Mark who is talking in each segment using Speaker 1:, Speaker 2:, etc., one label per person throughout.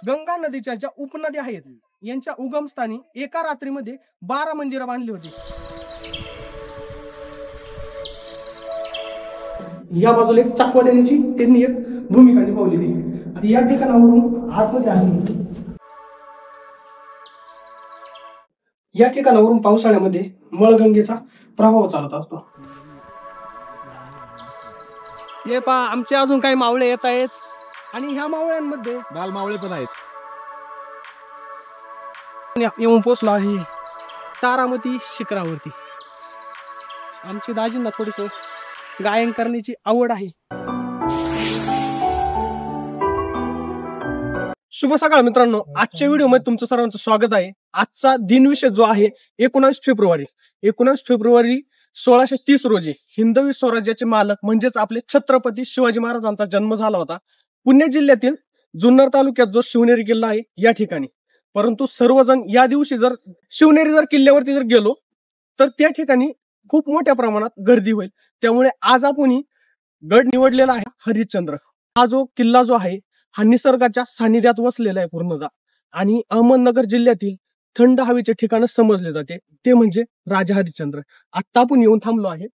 Speaker 1: गंगा नदीच्या ज्या उपनद्या आहेत यांच्या उगमस्थानी एका रात्रीमध्ये 12 मंदिरं बांधली होती। या बाजूला एक चाकवड्यांची त्यांनी एक भूमिका निभावलेली आणि या ठिकाणावरून आतमध्ये आली। या ठिकाणावरून पावसाळ्यामध्ये मळगंगेचा प्रभाव चालत असतो। हे पहा आमचे अजून काही मावळे येत आहेत आणि ह्या मावळ्यांमध्ये
Speaker 2: बालमावळे पण आहेत।
Speaker 1: येऊन पोचलो आहे तारामती शिखरावरती। आमची दाजींना थोडीस गायन करण्याची आवड आहे। शुभ सकाळ मित्रांनो, आजच्या व्हिडिओमध्ये तुमचं सर्वांचं स्वागत आहे। आजचा दिनविषय जो आहे 19 फेब्रुवारी 1630 रोजी हिंदवी स्वराज्याचे मालक म्हणजेच आपले छत्रपती शिवाजी महाराजांचा जन्म झाला होता पुणे जिल्ह्यातील जुन्नर तालुक्यात जो शिवनेरी किल्ला आहे या ठिकाणी। परंतु सर्वजण या दिवशी जर शिवनेरी किल्ल्यावरती जर गेलो तर त्या ठिकाणी खूप मोठ्या प्रमाणात गर्दी होईल। त्यामुळे आज आपण गड निवडलेला आहे हरिश्चंद्र। हा जो किल्ला जो आहे हा निसर्गाच्या सानिध्यात वसलेला आहे पूर्णतः आणि अहमदनगर जिल्ह्यातील थंड हवेचे ठिकाण समजले जाते ते म्हणजे राजा हरिश्चंद्र। आता आपण येऊन थांबलो आहे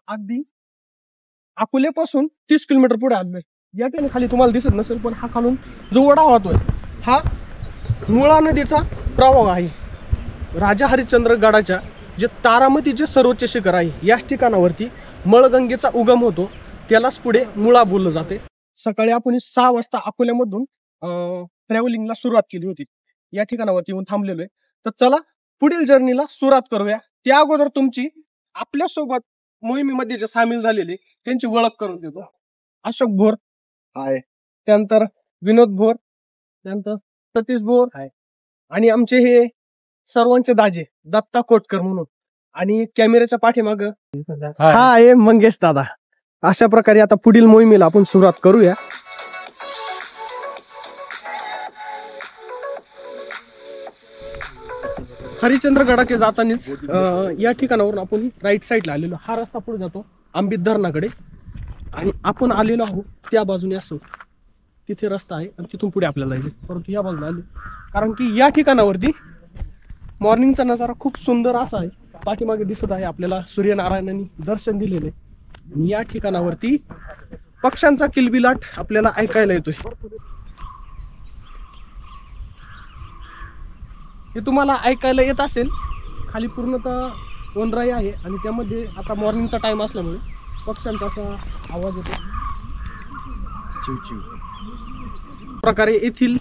Speaker 1: अगदी अकोल्यापासून 30 किलोमीटर पुढे आलोय। या ठिकाणी खाली तुम्हाला दिसत नसेल पण हा खालून जो ओढा वाहतोय हा मुळा नदीचा प्रवाह आहे। राजा हरिश्चंद्र गडाच्या जे तारामतीचे सर्वोच्च शिखर आहे याच ठिकाणावरती मळगंगेचा उगम होतो, त्यालाच पुढे मुळा बोललं जाते। सकाळी आपण 6 वाजता अकोल्यामधून ट्रॅव्हलिंगला सुरुवात केली होती। या ठिकाणावरती येऊन थांबलेलो आहे। तर चला पुढील जर्नीला सुरुवात करूया। त्या अगोदर तुमची आपल्यासोबत मोहिमेमध्ये जे सामील झालेले त्यांची ओळख करून देतो। अशोक भोर
Speaker 2: हाय,
Speaker 1: त्यानंतर विनोद भोर, त्यानंतर सतीश भोर हाय आणि आमचे हे सर्वांचे दाजे दत्ता कोटकर म्हणून आणि कॅमेऱ्याच्या पाठीमाग हा आहे मंगेश दादा। अशा प्रकारे आता पुढील मोहिमेला आपण सुरुवात करूया। हरिश्चंद्र गडाकडे जातानाच या ठिकाणावरून आपण राईट साईडला आलेलो। हा रस्ता पुढे जातो आंबीत धरणाकडे आणि आपण आलेलो आहोत त्या बाजूने असो तिथे रस्ता आहे आणि तिथून पुढे आपल्याला जायचं। परंतु या बाजूला आलो कारण की या ठिकाणावरती मॉर्निंगचा नजारा खूप सुंदर असा आहे। पाठीमागे दिसत आहे आपल्याला सूर्यनारायणांनी दर्शन दिलेले आणि या ठिकाणावरती पक्ष्यांचा किलबिलाट आपल्याला ऐकायला येतोय। हे तुम्हाला ऐकायला येत असेल, खाली पूर्णतः वनराई आहे आणि त्यामध्ये आता मॉर्निंगचा टाइम असल्यामुळे पक्ष्यांचा असा आवाज येतो प्रकारे। येथील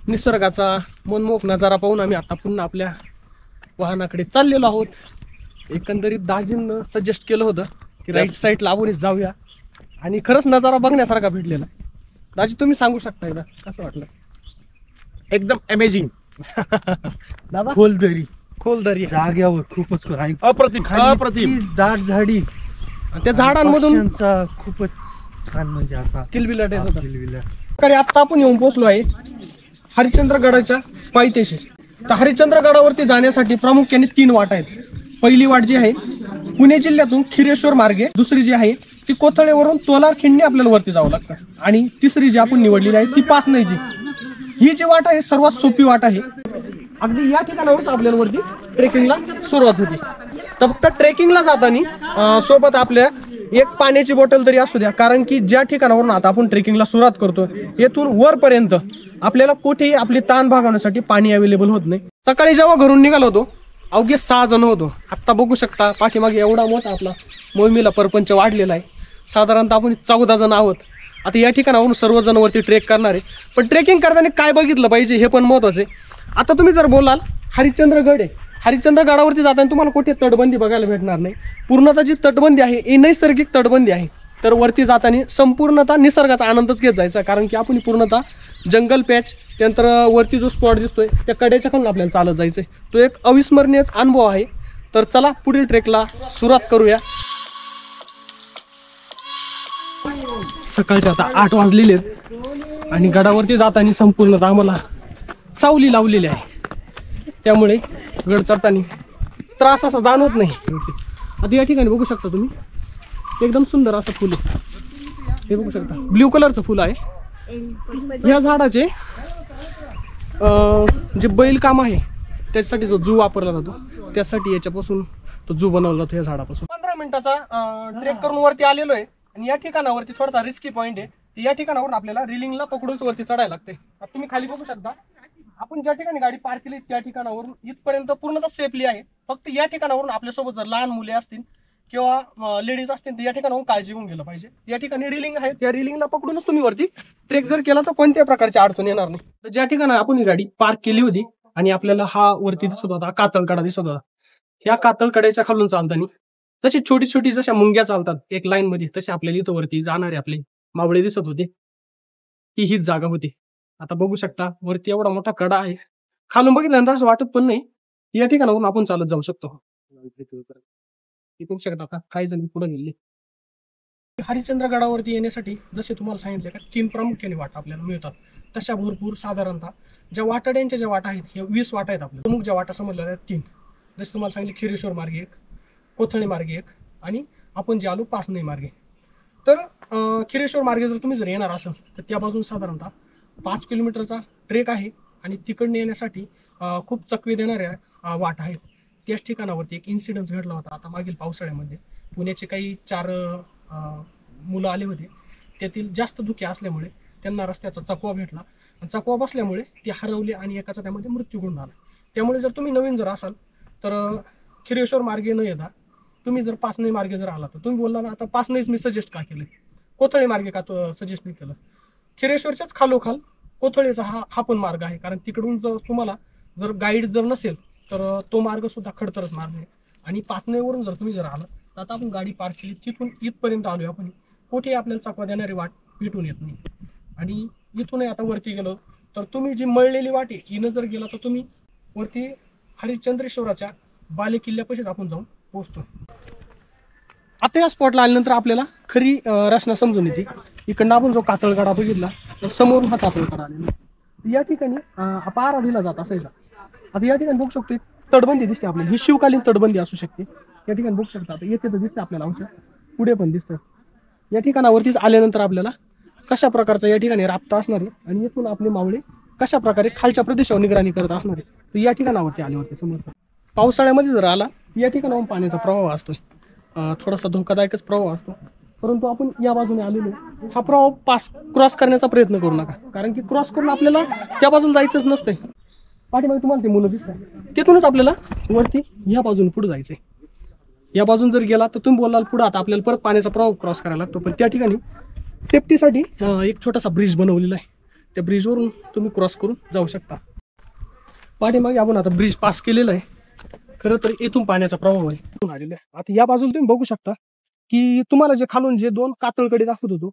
Speaker 1: निसर्गाचा मनमोहक नजारा पाहून आम्ही आता पुन्हा आपल्या वाहनाकडे चाललेलो आहोत। एकंदरीत दाजींना सजेस्ट केलं होतं की राईट साईड लावूनच जाऊया आणि खरंच नजारा बघण्यासारखा भेटलेला। दाजी तुम्ही सांगू शकता एकदा कसं वाटलं?
Speaker 2: एकदम अमेझिंग
Speaker 1: दादा खोलदरी
Speaker 3: जाग्यावर खूपच
Speaker 2: अप्रतिम
Speaker 3: दाट झाडी
Speaker 1: त्या झाडांमधून
Speaker 3: खूपच छान म्हणजे असा
Speaker 1: किलबिलाट येत होता। आता आपण येऊन पोहोचलो आहे हरिश्चंद्र गडाच्या पायथ्याशी। तर हरिश्चंद्र गडावरती जाण्यासाठी प्रामुख्याने 3 वाट आहेत। पहिली वाट जी आहे पुणे जिल्ह्यातून खिरेश्वर मार्गे, दुसरी जी आहे ती कोथळेवरून तोलारखिंडी आपल्याला वरती जावं लागतं आणि तिसरी जी आपण निवडलेली आहे ती पाचनईची। ही जी वाट आहे सर्वात सोपी वाट आहे। अगदी या ठिकाणावरून आपल्याला वरती ट्रेकिंगला सुरुवात होती। तर फक्त ट्रेकिंगला जाताना सोबत आपल्या एक पाण्याची बॉटल तरी असू द्या, कारण की ज्या ठिकाणावरून आता आपण ट्रेकिंगला सुरुवात करतो येथून वरपर्यंत आपल्याला कुठेही आपली ताण भागवण्यासाठी पाणी अवेलेबल होत नाही। सकाळी जेव्हा घरून निघालो होतो अवघे 6 जण होतो। आता बघू शकता पाठीमागे एवढा मोठा आपला मोहिमेला परपंच वाढलेला आहे। साधारणतः आपण 14 जण आहोत। आता या ठिकाणावरून सर्वजण वरती ट्रेक करणार आहे, पण ट्रेकिंग करताना काय बघितलं पाहिजे हे पण महत्वाचं आहे। आता तुम्ही जर बोलाल हरिश्चंद्र गड आहे, हरिश्चंद्र गडावरती जाताना तुम्हाला कुठे तटबंदी बघायला भेटणार नाही। पूर्णतः जी तटबंदी आहे ही नैसर्गिक तटबंदी आहे। तर वरती जाताना संपूर्णतः निसर्गाचा आनंदच घेत जायचा, कारण की आपण पूर्णतः जंगल पॅच त्यानंतर वरती जो स्पॉट दिसतोय त्या कड्याच्या खालून आपल्याला चालत जायचंय। तो एक अविस्मरणीय अनुभव आहे। तर चला पुढील ट्रेकला सुरुवात करूया। सकाळचे आता 8 वाजलेले आहेत आणि गडावरती जाताना संपूर्णतः आम्हाला सावली लावलेली आहे, त्यामुळे गड चढताना त्रास असा जाणवत नाही। आता या ठिकाणी बघू शकता तुम्ही एकदम सुंदर असं फुल आहे, हे बघू शकता ब्ल्यू कलरचं फुल आहे। या झाडाचे जे बैल काम आहे त्याच्यासाठी जो जू वापरला जातो त्यासाठी याच्यापासून तो जू बनवला जातो या झाडापासून. 15 मिनिटाचा ट्रेक करून वरती आलेलो आहे आणि या ठिकाणावरती थोडासा रिस्की पॉईंट आहे. या ठिकाणावरून आपल्याला रिलिंगला पकडून वरती चढायला लागते. आता तुम्ही खाली बघू शकता आपण ज्या ठिकाणी गाडी पार्क केली त्या ठिकाणावरून इथपर्यंत पूर्णतः सेफली आहे. फक्त या ठिकाणावरून आपल्यासोबत जर लहान मुले असतील किंवा लेडीज असतील तर या ठिकाणाहून काळजी घेऊन गेलं पाहिजे. या ठिकाणी रिलिंग आहे, त्या रिलिंगला पकडूनच तुम्ही वरती ट्रेक जर केला तर कोणत्याही प्रकारची अडचण येणार नाही. तर ज्या ठिकाणी आपण ही गाडी पार्क केली होती आणि आपल्याला हा वरती दिसत होता कातळकडा दिसत होता, ह्या कातळकड्याच्या खालून चालताना जशी छोटी छोटी जशा मुंग्या चालतात एक लाईन मध्ये तसे आपल्याला इथं वरती जाणारे आपले मावळे दिसत होते. हीच जागा होती. आता बघू शकता वरती एवढा मोठा कडा आहे, खालून बघितल्यानंतर असं वाटत पण नाही. या ठिकाणाहून आपण चालत जाऊ शकतो. बघू शकता आता काही जण पुढे गेले. हरिश्चंद्रगडावरती येण्यासाठी जसे तुम्हाला सांगितले का 3 प्रामुख्याने वाटा आपल्याला मिळतात, तशा भरपूर साधारणतः ज्या वाटाड्यांच्या ज्या वाटा आहेत हे 20 वाटा आहेत. आपल्या प्रमुख ज्या वाटा समजल्या आहेत 3, जसे तुम्हाला सांगितले खिरेश्वर मार्गे 1, कोथळे मार्गे 1 आणि आपण जे आलो पाचनई मार्गे. तर खिरेश्वर मार्गे जर तुम्ही जर येणार असाल तर त्या बाजून साधारणतः 5 किलोमीटरचा ट्रेक आहे आणि तिकडनं येण्यासाठी खूप चकवे देणाऱ्या वाट आहेत. त्याच ठिकाणावरती एक इन्सिडेंट घडला होता आता मागील पावसाळ्यामध्ये. पुण्याचे काही 4 मुलं आले होते, त्यातील जास्त धुके असल्यामुळे त्यांना रस्त्याचा चकवा भेटला आणि चकवा बसल्यामुळे ते हरवले आणि एकाचा त्यामध्ये मृत्यू घडून आला. त्यामुळे जर तुम्ही नवीन जर असाल तर खिरेश्वर मार्गे न येता तुम्ही जर पाचनई मार्गे जर आला तर तुम्ही बोलला ना आता पाचनईच मी सजेस्ट का केलं, कोथळे मार्गे का सजेस्ट नाही केलं. खिरेश्वरच्याच खालोखाल कोथळेचा हा पण मार्ग आहे, कारण तिकडून जर तुम्हाला जर गाईड जर नसेल तर तो मार्ग सुद्धा खडतरच मार्ग आहे. आणि पाचनईवरून जर तुम्ही जर आला तर आता आपण गाडी पार्क केली तिथून इथपर्यंत आलोय आपण, कुठेही आपल्याला चकवा देणारी वाट भेटून येत नाही. आणि इथूनही आता वरती गेलो तर तुम्ही जी मळलेली वाट आहे हिनं जर गेला तर तुम्ही वरती हरिश्चंद्रेश्वराच्या बाले किल्ल्यापाशीच आपण जाऊन पोहोचतो. आता या स्पॉटला आल्यानंतर आपल्याला खरी रचना समजून येते. इकडनं आपण जो कातळगडा बघितला तर समोरून हा कातळगडा आलेला. या ठिकाणी पारा दिला जात असायचा. आता या ठिकाणी बघू शकतो तटबंदी दिसते आपल्याला, ही शिवकालीन तटबंदी असू शकते. या ठिकाणी बघू शकता आता येथे तर दिसते आपल्याला अंश, पुढे पण दिसतं. या ठिकाणावरतीच आल्यानंतर आपल्याला कशा प्रकारचा या ठिकाणी राबता असणार आहे आणि येथून आपले मावळे कशा प्रकारे खालच्या प्रदेशावर निगराणी करत असणार आहे तर या ठिकाणावरती आल्यावरती समजतं. पावसाळ्यामध्ये जर आला या ठिकाणाहून पाण्याचा प्रवाह असतोय, थोडासा धोकादायकच प्रवाह असतो. परंतु आपण या बाजूने आलेलो, हा प्रवाह क्रॉस करण्याचा प्रयत्न करू नका, कारण की क्रॉस करून आपल्याला त्या बाजून जायचंच नसतंय. पाठीमागे तुम्हाला ते मुलं दिसतात, तिथूनच आपल्याला वरती या बाजूने पुढे जायचंय. या बाजून जर गेला तर तुम्ही बोलाल पुढे आता आपल्याला परत पाण्याचा प्रवाह क्रॉस करायला लागतो. पण त्या ठिकाणी सेफ्टीसाठी एक छोटासा ब्रिज बनवलेला आहे, त्या ब्रिजवरून तुम्ही क्रॉस करून जाऊ शकता. पाठीमागे आपण आता ब्रिज पास केलेला आहे. खरं तर इथून पाण्याचा प्रवाह आहे आलेला आहे. आता या बाजूला तुम्ही बघू शकता की तुम्हाला जे खालून जे 2 कातळकडे दाखवत होतो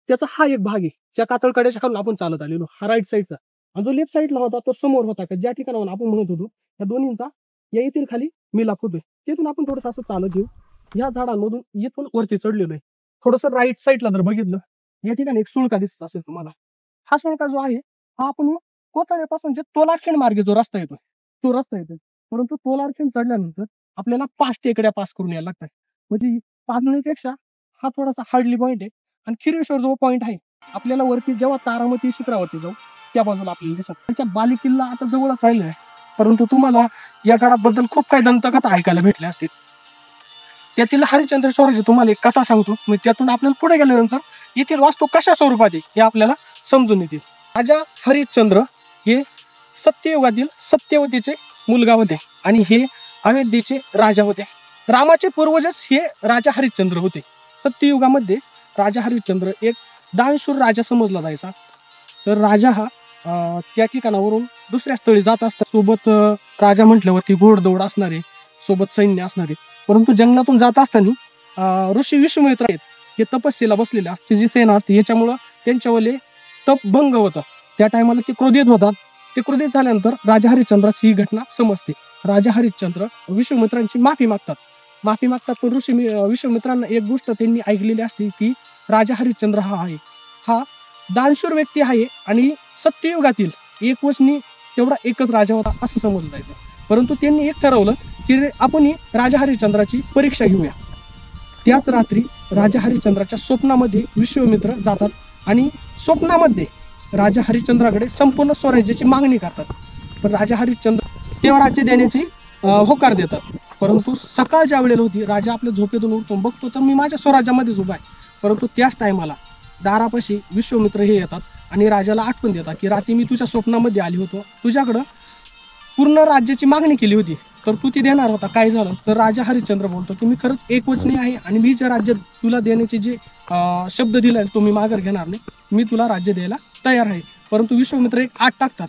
Speaker 1: त्याचा हा एक भाग आहे. ज्या कातळकड्याच्या खालून आपण चालत आलेलो हा राईट साईडचा, आणि जो लेफ्ट साईडला होता तो समोर होता का ज्या ठिकाणाहून आपण म्हणत होतो या दोन्हींचा या येथील खाली मिलाप होतोय. तिथून आपण थोडंसं असं चालत येऊ या झाडांमधून इथून वरती चढलेलो आहे. थोडंसं राईट साईडला जर बघितलं या ठिकाणी एक सुळका दिसत असेल तुम्हाला. हा सुळका जो आहे हा आपण कोथळ्यापासून जे तोलारखेड मार्गे जो रस्ता येतोय तो रस्ता येतोय. परंतु तोलारखेड चढल्यानंतर आपल्याला 5 टेकड्या पास करून यायला लागतात. म्हणजे पाचनईपेक्षा हा थोडासा हार्डली पॉईंट आहे. आणि खिरेश्वर जो पॉईंट आहे आपल्याला वरती जेव्हा तारामती शिखरावरती जाऊ त्या बाजूला आपल्याला दिसत. त्याच्या बाली किल्ला आता जवळच राहिला आहे, परंतु तुम्हाला या गडाबद्दल खूप काही दंतकथा ऐकायला भेटल्या असतील. त्यातील हरिश्चंद्रेश्वराची तुम्हाला एक कथा सांगतो, मग त्यातून आपल्याला पुढे गेल्यानंतर येथील वास्तू कशा स्वरूपात आहे हे आपल्याला समजून येतील. राजा हरिश्चंद्र हे सत्ययुगातील सत्यवतीचे मुलगा होते आणि हे अयोध्येचे राजा होते. रामाचे पूर्वजच हे राजा हरिश्चंद्र होते. सत्ययुगामध्ये राजा हरिश्चंद्र एक दानशूर राजा समजला जायचा. तर राजा हा त्या ठिकाणावरून दुसऱ्या स्थळी जात असतात. सोबत राजा म्हटल्यावरती घोडदौड असणारे, सोबत सैन्य असणारे. परंतु जंगलातून जात असताना ऋषी विश्वामित्र आहेत हे तपस्येला बसलेले असते, जी सेना असते याच्यामुळं त्यांच्यावरले तप भंग होतं. त्या टायमाला ते क्रोधित होतात. ते क्रोधित झाल्यानंतर राजा हरिश्चंद्राची ही घटना समजते. राजा हरिश्चंद्र विश्वामित्रांची माफी मागतात. पण ऋषी विश्वामित्रांना एक गोष्ट त्यांनी ऐकलेली असते की राजा हरिश्चंद्र हा दानशूर व्यक्ती आहे आणि सत्ययुगातील एक वचनी तेवढा एकच राजा होता असं समजलं जायचं. परंतु त्यांनी एक ठरवलं की आपण राजा हरिश्चंद्राची परीक्षा घेऊया. त्याच रात्री राजा हरिश्चंद्राच्या स्वप्नामध्ये विश्वामित्र जातात आणि स्वप्नामध्ये राजा हरिश्चंद्राकडे संपूर्ण स्वराज्याची मागणी करतात. पण राजा हरिश्चंद्र तेव्हा राज्य देण्याची होकार देतात. परंतु सकाळच्या वेळेला होती, राजा आपल्या झोपेतून उठतो, बघतो तर मी माझ्या स्वराज्यामध्येच उभा आहे. परंतु त्याच टायमाला दारापाशी विश्वामित्र हे येतात आणि राजाला आठवण देतात की रात्री मी तुझ्या स्वप्नामध्ये आली होतो, तुझ्याकडं पूर्ण राज्याची मागणी केली होती, तर तू ती देणार होता. काय झालं तर राजा हरिश्चंद्र बोलतो की मी खरंच एकवचनी आहे आणि मी जे राज्य तुला देण्याचे जे शब्द दिलाय तो मी माघार घेणार नाही, मी तुला राज्य द्यायला तयार आहे. परंतु विश्वामित्र एक आठ टाकतात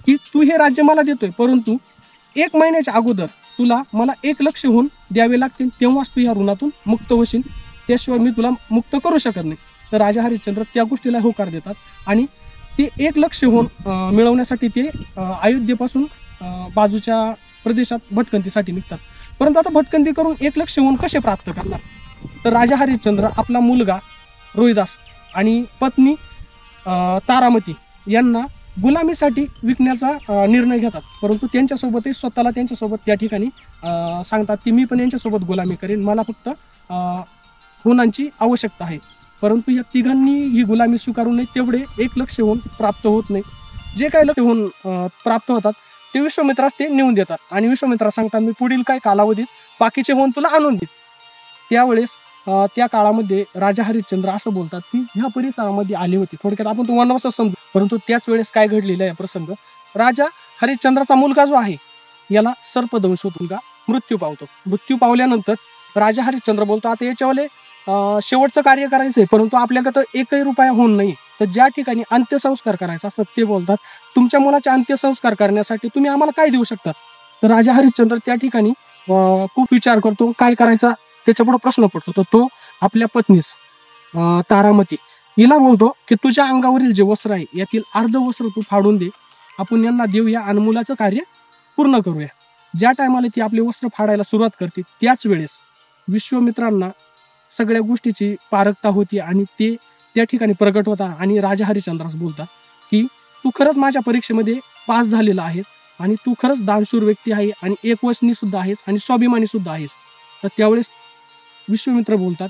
Speaker 1: की तू हे राज्य मला देतोय, परंतु 1 महिन्याच्या अगोदर तुला मला 1 लक्ष होऊन द्यावे लागतील, तेव्हाच तू या ऋणातून मुक्त होशील, त्याशिवाय मी तुला मुक्त करू शकत नाही. तर राजा हरिश्चंद्र त्या गोष्टीला होकार देतात आणि ते 1 लक्ष होऊन मिळवण्यासाठी ते अयोध्येपासून बाजूच्या प्रदेशात भटकंतीसाठी निघतात. परंतु आता भटकंती करून 1 लक्ष होऊन कसे प्राप्त करणार, तर राजा हरिश्चंद्र आपला मुलगा रोहिदास आणि पत्नी तारामती यांना गुलामीसाठी विकण्याचा निर्णय घेतात. परंतु त्यांच्यासोबतही स्वतःला त्यांच्यासोबत त्या ठिकाणी सांगतात की मी पण यांच्यासोबत गुलामी करेन, मला फक्त हुनांची आवश्यकता आहे. परंतु या तिघांनी ही गुलामी स्वीकारू नये, तेवढे 1 लक्ष होऊन प्राप्त होत नाही. जे काही लक्ष होऊन प्राप्त होतात ते विश्वामित्रास ते नेऊन देतात आणि विश्वामित्रा सांगतात मी पुढील काही कालावधीत बाकीचे होऊन तुला आणून देत. त्यावेळेस त्या काळामध्ये राजा हरिश्चंद्र असं बोलतात की ह्या परिसरामध्ये आले होते, थोडक्यात आपण तो वनवास समजू. परंतु त्याच वेळेस काय घडलेलं आहे प्रसंग, राजा हरिश्चंद्राचा मुलगा जो आहे याला सर्पदंश होतो का मृत्यू पावतो. मृत्यू पावल्यानंतर राजा हरिश्चंद्र बोलतो आता याच्यावाले शेवटचं कार्य करायचंय, परंतु आपल्याकडे तर 1 रुपया होऊन नाही, तर ज्या ठिकाणी अंत्यसंस्कार करायचा असतात ते बोलतात तुमच्या मुलाचे अंत्यसंस्कार करण्यासाठी तुम्ही आम्हाला काय देऊ शकता. तर राजा हरिश्चंद्र त्या ठिकाणी खूप विचार करतो काय करायचा, त्याच्यापुढे प्रश्न पडतो. तर तो आपल्या पत्नीस तारामती हिला बोलतो की तुझ्या अंगावरील जे वस्त्र आहे यातील अर्ध वस्त्र तू फाडून दे, आपण यांना देऊया आणि मुलाचं कार्य पूर्ण करूया. ज्या टायमाला ती आपले वस्त्र फाडायला सुरुवात करते त्याच वेळेस विश्वामित्रांना सगळ्या गोष्टीची पारखता होती आणि ते त्या ठिकाणी प्रगट होता आणि राजा हरिश्चंद्रास बोलतात की तू खरंच माझ्या परीक्षेमध्ये पास झालेला आहेस आणि तू खरंच दानशूर व्यक्ती आहे आणि एकवचनी सुद्धा आहेस आणि स्वाभिमानी सुद्धा आहेस. तर त्यावेळेस विश्वामित्र बोलतात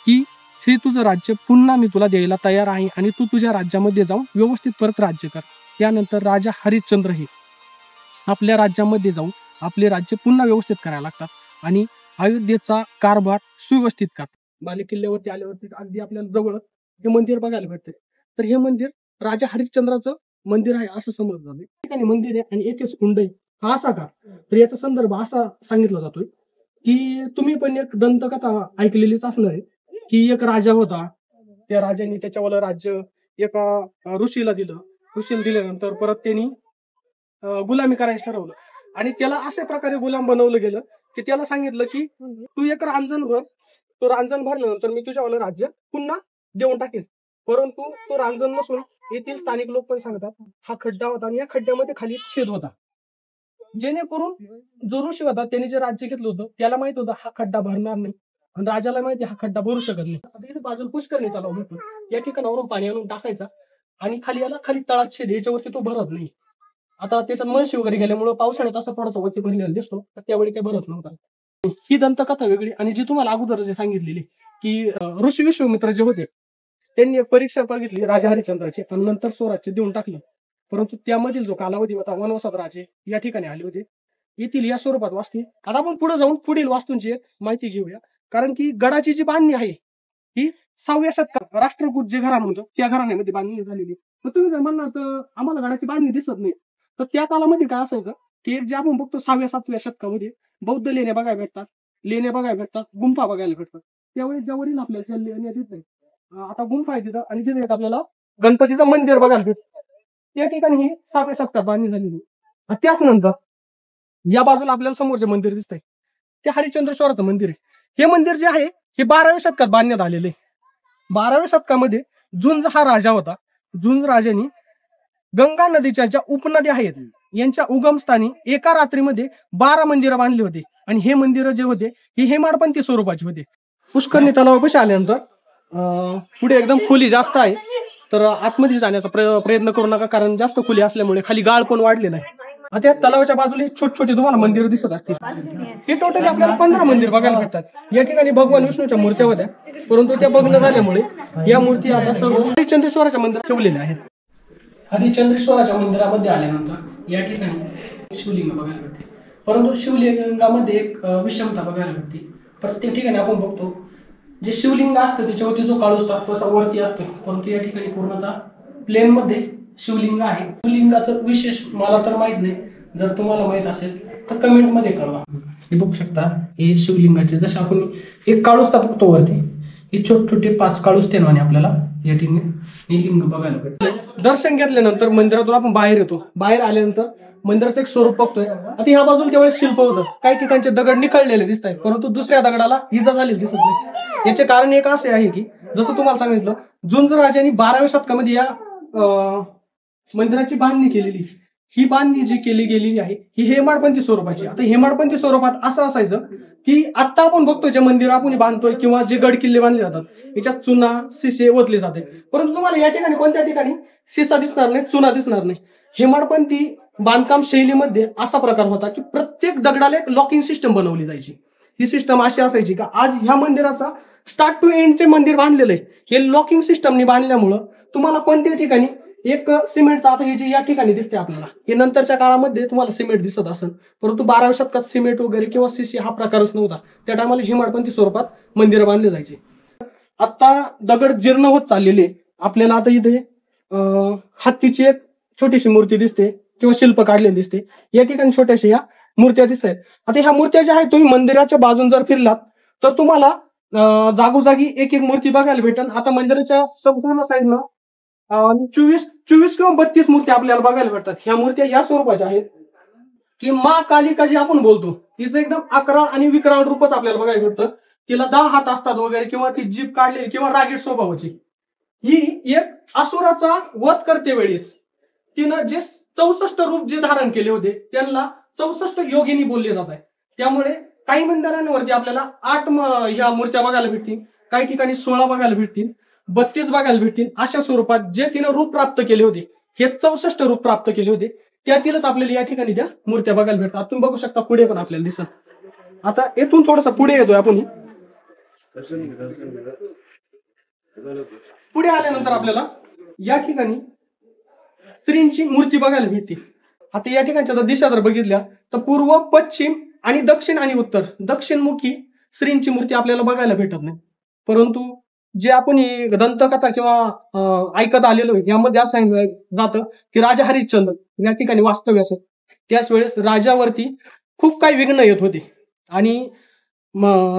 Speaker 1: की हे तुझं राज्य पुन्हा मी तुला द्यायला तयार आहे आणि तू तुझ्या राज्यामध्ये जाऊन व्यवस्थित परत राज्य कर. त्यानंतर राजा हरिश्चंद्र हे आपल्या राज्यामध्ये जाऊन आपले राज्य पुन्हा व्यवस्थित करायला लागतात आणि अयोध्येचा कारभार सुव्यवस्थित करतात. बाले किल्ल्यावरती आल्यावरती अगदी आपल्याला जवळ हे मंदिर बघायला भेटते. तर हे मंदिर राजा हरिश्चंद्राचं मंदिर आहे असं समजलं जाते. ठिकाणी मंदिर आहे आणि येथेच कुंड आहे. हा असा का, तर याचा संदर्भ असा सांगितला जातोय की तुम्ही पण एक दंतकथा ऐकलेलीच असणार आहे की एक राजा होता, त्या राजाने त्याच्यावालं राज्य एका ऋषीला दिलं. ऋषीला दिल्यानंतर परत त्यांनी गुलामी करायचं ठरवलं आणि त्याला अशा प्रकारे गुलाम बनवलं गेलं की त्याला सांगितलं की तू एक रांजण भर, तो रांजण भरल्यानंतर मी तुझ्यावालं राज्य पुन्हा देऊन टाकेल. परंतु तो रांजण नसून येथील स्थानिक लोक पण सांगतात हा खड्डा होता आणि या खड्ड्यामध्ये खाली छेद होता, जेणेकरून जो ऋषी होता त्याने जे राज्य घेतलं होतं त्याला माहित होतं हा खड्डा भरणार नाही आणि राजाला माहिती हा खड्डा भरू शकत नाही. आता इथे बाजूला पुष्करणी तलाव भेटतो, या ठिकाणावरून पाणी आणून टाकायचा आणि खाली तळात छेद, याच्यावरती तो भरत नाही. आता त्याच्यात म्हशी वगैरे गेल्यामुळे पावसाळ्यात असं थोडासा वरती भरलेला दिसतो, तर त्यावेळी काही भरत नव्हता. ही दंतकथा वेगळी. आणि जी तुम्हाला अगोदर जे सांगितलेली की ऋषी विश्वामित्र जे होते त्यांनी एक परीक्षा बघितली राजा हरिश्चंद्राची आणि नंतर स्वराज्य देऊन टाकलं. परंतु त्यामधील जो कालावधी होता वनवासात राजे या ठिकाणी आले होते, येथील या स्वरूपात वास्तू. आता आपण पुढे जाऊन पुढील वास्तूंची एक माहिती घेऊया, कारण की गडाची जी बांधणी आहे ही 6व्या शतकात राष्ट्रकूट जे घराणं होतं त्या घराण्यामध्ये बांधणी झालेली. तर तुम्ही जर म्हणणार तर आम्हाला गडाची बांधणी दिसत नाही, तर त्या काळामध्ये काय असायचं की जे आपण बघतो 6व्या-7व्या शतकामध्ये बौद्ध लेण्या बघायला भेटतात, गुंफा बघायला भेटतात. त्यावेळी जवळील आपल्याला लेण्या दिसत. आता गुंफा आहे तिथं आणि तिथे आपल्याला गणपतीचं मंदिर बघायला भेटतं. त्या ठिकाणी ही 6व्या शतकात बांधणी झालेली. त्याच नंतर या बाजूला आपल्याला समोर जे मंदिर दिसतंय ते हरिश्चंद्रेश्वराचं मंदिर आहे. हे मंदिर जे आहे हे 12व्या शतकात बांधण्यात आलेलं आहे. 12व्या शतकामध्ये झुंज हा राजा होता. झुंज राजाने गंगा नदीच्या ज्या उपनद्या आहेत यांच्या उगमस्थानी एका रात्रीमध्ये 12 मंदिरं बांधली होती आणि हे मंदिरं जे होते हे हेमाडपंथी स्वरूपाचे होते. पुष्करणी तलावापाशी आल्यानंतर पुढे एकदम खोली जास्त आहे, तर आतमध्ये जाण्याचा प्रयत्न करू नका, कारण जास्त खोली असल्यामुळे खाली गाळ पण वाढलेला आहे. आता या तलावाच्या बाजूला छोटी तुम्हाला मंदिर दिसत असतील. हे टोटली आपल्याला 15 मंदिर बघायला भेटतात. या ठिकाणी भगवान विष्णूच्या मूर्त्या होत्या, परंतु त्या भग्न झाल्यामुळे या मूर्ती आता सर्व हरिश्चंद्रेश्वराच्या मंदिरात ठेवलेल्या आहेत. हरिश्चंद्रेश्वराच्या मंदिरामध्ये आल्यानंतर या ठिकाणी शिवलिंग बघायला भेटते, परंतु शिवलिंगामध्ये एक विषमता बघायला भेटते. प्रत्येक ठिकाणी आपण बघतो जे शिवलिंग असतं त्याच्यावरती जो काळूस असतो तसा वरती असतो, परंतु या ठिकाणी पूर्णतः प्लेन मध्ये शिवलिंग आहे. शिवलिंगाचं विशेष मला तर माहित नाही, जर तुम्हाला माहित असेल तर कमेंट मध्ये कळवा. हे बघू शकता हे शिवलिंगाचे जसे आपण एक काळूस बघतो वरती, हे छोटे छोटे 5 काळूस तेव्हा आपल्याला या ठिकाणी लिंग बघायला भेटते. दर्शन घेतल्यानंतर मंदिरातून आपण बाहेर येतो, बाहेर आल्यानंतर मंदिराचं एक स्वरूप बघतोय. आता ह्या बाजूला त्यावेळेस शिल्प होतं, काही ठिकाणचे दगड निखळलेले दिसत आहेत, परंतु दुसऱ्या दगडाला इजा झालेली दिसत नाही. याचे कारण एक असे आहे की जसं तुम्हाला सांगितलं, झुंज राजांनी 12व्या शतकामध्ये या मंदिराची बांधणी केलेली. ही बांधणी जी केली गेलेली आहे ही हेमाडपंथी स्वरूपाची. आता हेमाडपंथी स्वरूपात असं असायचं की आता आपण बघतोय जे मंदिर आपण बांधतोय किंवा जे गड किल्ले बांधले जातात याच्यात चुना शिसे ओतले जाते, परंतु तुम्हाला या ठिकाणी कोणत्या ठिकाणी शिसा दिसणार नाही, चुना दिसणार नाही. हेमाडपंथी बांधकाम शैलीमध्ये असा प्रकार होता की प्रत्येक दगडाला एक लॉकिंग सिस्टम बनवली जायची. ही सिस्टम अशी असायची का आज ह्या मंदिराचा स्टार्ट टू एंडचे मंदिर बांधलेलं आहे हे लॉकिंग सिस्टमने बांधल्यामुळं तुम्हाला कोणत्या ठिकाणी एक सिमेंटचा, आता हे जे या ठिकाणी दिसते आपल्याला हे नंतरच्या काळामध्ये तुम्हाला सिमेंट दिसत असेल, परंतु 12व्या शतकात सिमेंट वगैरे किंवा सीसी हा प्रकारच नव्हता. त्या टायमाला हेमाडपंथी स्वरूपात मंदिरं बांधले जायचे. आता दगड जीर्ण होत चाललेले आपल्याला. आता इथे हत्तीची एक छोटीशी मूर्ती दिसते किंवा शिल्प काढलेली दिसते, या ठिकाणी छोट्याशा या मूर्त्या दिसत आहेत. आता ह्या मूर्त्या ज्या आहेत तुम्ही मंदिराच्या बाजून जर फिरलात तर तुम्हाला जागोजागी एक एक मूर्ती बघायला भेटेल. आता मंदिराच्या संपूर्ण साईडला 24 किंवा 32 मूर्ती आपल्याला बघायला भेटतात. ह्या मूर्त्या या स्वरूपाच्या आहेत की मा कालिका जी आपण बोलतो तिचं एकदम अकराळ आणि विकराळ रूपच आपल्याला बघायला भेटतं. तिला 10 हात असतात वगैरे किंवा ती जीभ काढलेली किंवा रागीट स्वभावाची. ही एक असुराचा वध करते वेळेस तिनं जे 64 रूप जे धारण केले होते त्यांना 64 योगिनी बोलले जात आहे. त्यामुळे काही मंदिरांवरती आपल्याला 8 ह्या मूर्त्या बघायला भेटतील, काही ठिकाणी 16 बघायला भेटतील, 32 बघायला भेटतील. अशा स्वरूपात जे तिनं रूप प्राप्त केले होते हे 64 रूप प्राप्त केले होते त्यातीलच आपल्याला या ठिकाणी त्या मूर्त्या बघायला भेटतात. तुम्ही बघू शकता पुढे पण आपल्याला दिसत. आता येथून थोडासा पुढे येतोय आपण. पुढे आल्यानंतर आपल्याला या ठिकाणी स्त्रींची मूर्ती बघायला भेटते. आता या ठिकाणच्या दिशा जर बघितल्या तर पूर्व, पश्चिम आणि दक्षिण आणि उत्तर दक्षिणमुखी स्त्रींची मूर्ती आपल्याला बघायला भेटत नाही, परंतु जे आपण दंतकथा किंवा ऐकत आलेलो आहे यामध्ये असं सांगितलं जातं की राजा हरिश्चंद्र या ठिकाणी वास्तव्य असत त्याच वेळेस राजावरती खूप काही विघ्न येत होते आणि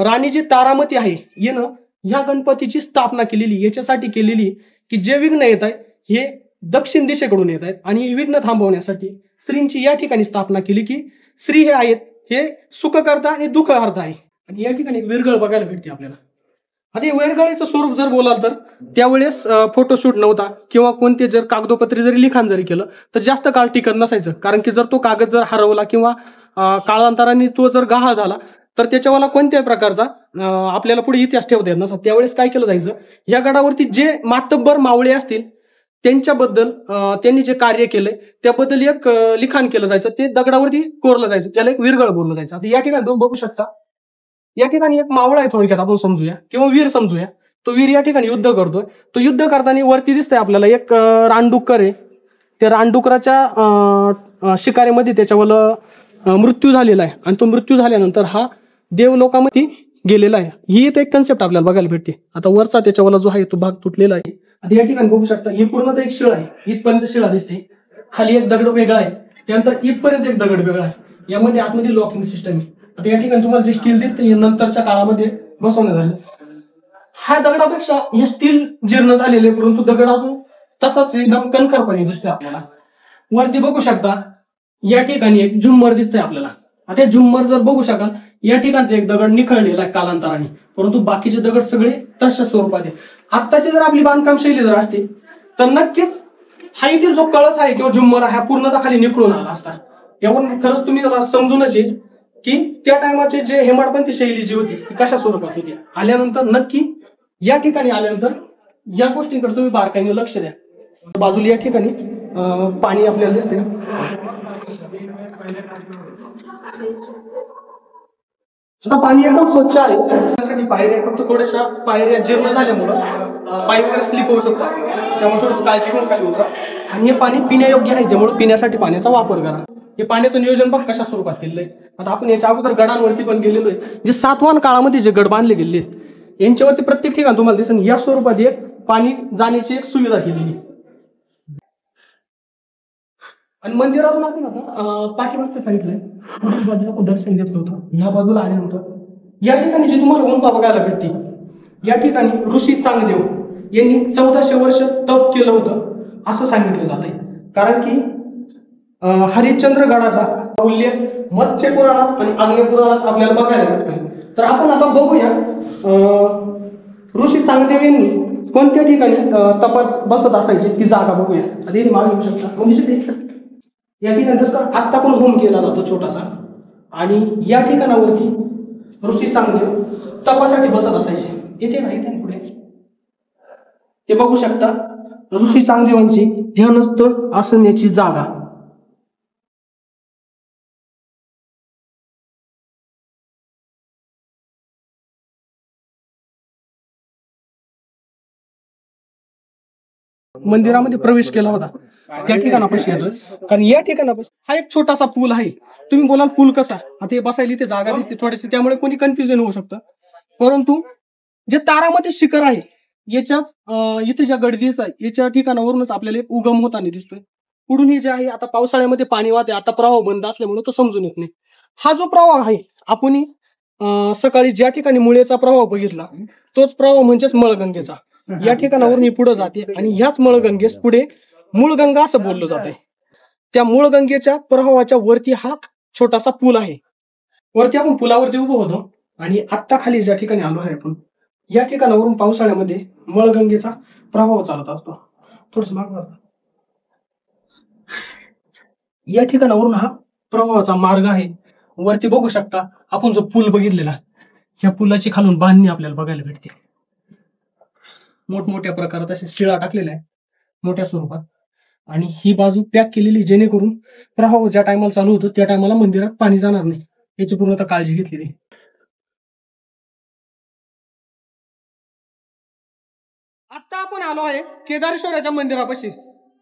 Speaker 1: राणी जी तारामती आहे हिनं ह्या गणपतीची स्थापना केलेली याच्यासाठी केलेली की जे विघ्न येत आहे हे दक्षिण दिशेकडून येत आहेत आणि हे विघ्न थांबवण्यासाठी स्त्रींची या ठिकाणी स्थापना केली की स्त्री हे आहेत हे सुखकर्ता आणि दुःखहर्ता आहे. आणि या ठिकाणी एक विरगळ बघायला भेटते आपल्याला. आता हे वैरगळीचं स्वरूप जर बोलाल तर त्यावेळेस फोटोशूट नव्हता किंवा कोणते जर कागदोपत्री जरी लिखाण जरी केलं तर जास्त काळ टिकत नसायचं, कारण की जर तो कागद जर हरवला किंवा काळांतराने तो जर गहाळ झाला तर त्याच्यावाला कोणत्याही प्रकारचा आपल्याला पुढे इतिहास ठेवता येत नसतात. त्यावेळेस काय केलं जायचं, या गडावरती जे मातब्बर मावळे असतील त्यांच्याबद्दल त्यांनी जे कार्य केलंय त्याबद्दल एक लिखाण केलं जायचं, ते दगडावरती कोरलं जायचं, त्याला एक विरगळ बोललं जायचं. आता या ठिकाणी तुम्ही बघू शकता या ठिकाणी एक मावळा आहे थोडक्यात आपण समजूया किंवा वीर समजूया. तो वीर या ठिकाणी युद्ध करतोय. तो युद्ध करताना वरती दिसतंय आपल्याला एक रानडुक्कर आहे. त्या रानडुकराच्या शिकारीमध्ये त्याच्यावर मृत्यू झालेला आहे आणि तो मृत्यू झाल्यानंतर हा देवलोकामध्ये गेलेला आहे. ही एक कन्सेप्ट आपल्याला बघायला भेटते. आता वरचा त्याच्यावाला जो आहे तो भाग तुटलेला आहे. आता या ठिकाणी बघू शकता ही पूर्णतः एक शिळा आहे, इथपर्यंत शिळा दिसते, खाली एक दगड वेगळा आहे, त्यानंतर इथपर्यंत एक दगड वेगळा आहे, यामध्ये आतमध्ये लॉकिंग सिस्टम आहे. आता या ठिकाणी तुम्हाला जे स्टील दिसते हे नंतरच्या काळामध्ये बसवण्यात आले. हा दगडापेक्षा हे स्टील जीर्ण झालेले परंतु दगड अजून तसाच एकदम कणखरपणे दिसतोय आपल्याला. वरती बघू शकता या ठिकाणी एक झुम्मर दिसतंय आपल्याला. आता झुम्मर जर बघू शकाल या ठिकाणचा एक दगड निखळलेला आहे कालांतराने, परंतु बाकीचे दगड सगळे तशा स्वरूपात आहे. आत्ताची जर आपली बांधकाम शैली जर असते तर नक्कीच हा इथे जो कळस आहे किंवा झुम्मर आहे हा पूर्णतः खाली निखळून आला असता. यावरून खरंच तुम्ही त्याला समजूनच येईल की त्या टायमाचे जे हेमाडपंथी शैली जी होती ती कशा स्वरूपात होती. आल्यानंतर नक्की या ठिकाणी आल्यानंतर या गोष्टींकडे तुम्ही बारकाईने लक्ष द्या. बाजूला या ठिकाणी पाणी आपल्याला दिसते. आता पाणी एकदम स्वच्छ आहे. त्यासाठी पायऱ्या फक्त थोड्याशा पायऱ्या जीर्ण झाल्यामुळं पाय वगैरे स्लिप होऊ शकतो, त्यामुळे थोडंसं काळजी घेऊन खाली उतरा. आणि हे पाणी पिण्यायोग्य आहे, त्यामुळे पिण्यासाठी पाण्याचा वापर करा. हे पाण्याचं नियोजन बघ कशा स्वरूपात केलेलं आहे. आता आपण याच्या अगोदर गडांवरती पण गेलेलो आहे, जे सातवाहन काळामध्ये जे गड बांधले गेले आहेत यांच्यावरती प्रत्येक ठिकाणी तुम्हाला दिसेल या स्वरूपात एक पाणी जाण्याची एक सुविधा केलेली. आणि मंदिरातून आपण आता पाठीमागच्या साईडला पुढील बाजूला आपण दर्शन घेतलं होतं. ह्या बाजूला आल्यानंतर या ठिकाणी जे तुम्हाला गुंफा बघायला भेटते, या ठिकाणी ऋषी चांगदेव यांनी 1400 वर्ष तप केलं होतं असं सांगितलं जात आहे. कारण की हरिश्चंद्र गडाचा उल्लेख मत्स्य पुराणात आणि अग्नि पुराणात आपल्याला बघायला भेटतोय. तर आपण आता बघूया ऋषी चांगदेव यांनी कोणत्या ठिकाणी तपास बसत असायचे ती जागा बघूया. आधी मागे येऊ शकता, म्हणजे या ठिकाणी जसं आत्ता पण होम केला जातो छोटासा, आणि या ठिकाणावरती ऋषी चांगदेव तपासाठी बसत असायचे. इथे ना इथे पुढे हे बघू शकता ऋषी चांगदेवांची ध्यानस्थ आसनाची जागा. मंदिरामध्ये प्रवेश केला होता त्या ठिकाणापाशी येतोय. कारण या ठिकाणापाशी हा एक छोटासा पूल आहे. तुम्ही बोलाल पूल कसा, आता हे बसायला इथे जागा दिसते थोडीशी, त्यामुळे कोणी कन्फ्युजन होऊ शकतं. परंतु जे तारामती शिखर आहे याच्याच इथे ज्या गड दिसत आहे याच्या ठिकाणावरूनच आपल्याला एक उगम होताना दिसतोय. पुढून हे जे आहे, आता पावसाळ्यामध्ये पाणी वाहते, आता प्रवाह बंद असल्यामुळे तो समजून येत नाही. हा जो प्रवाह आहे आपण सकाळी ज्या ठिकाणी मुळेचा प्रवाह बघितला तोच प्रवाह म्हणजेच मळगंगेचा. या ठिकाणावरून ही पुढे जाते आणि ह्याच मळगंगेस पुढे मूळगंगा असं बोललं जाते. त्या मूळगंगेच्या प्रवाहाच्या वरती हा छोटासा पूल आहे. वरती आपण पुलावरती उभं होतो आणि आत्ता खाली ज्या ठिकाणी आलो आहे आपण, या ठिकाणावरून पावसाळ्यामध्ये मळगंगेचा प्रवाह चालत असतो. थोडस माग या ठिकाणावरून हा प्रवाहाचा मार्ग आहे. वरती बघू शकता आपण जो पूल बघितलेला, या पुलाची खालून बांधणी आपल्याला बघायला भेटते. मोठमोठ्या प्रकारात अशा शिळा टाकलेल्या आहे मोठ्या स्वरूपात, आणि ही बाजू पॅक केलेली जेणेकरून प्रवाह ज्या टायमाला चालू होतो त्या टायमाला मंदिरात पाणी जाणार नाही याची पूर्णतः काळजी घेतलेली. आता आपण आलो आहे केदारेश्वराच्या मंदिरापाशी.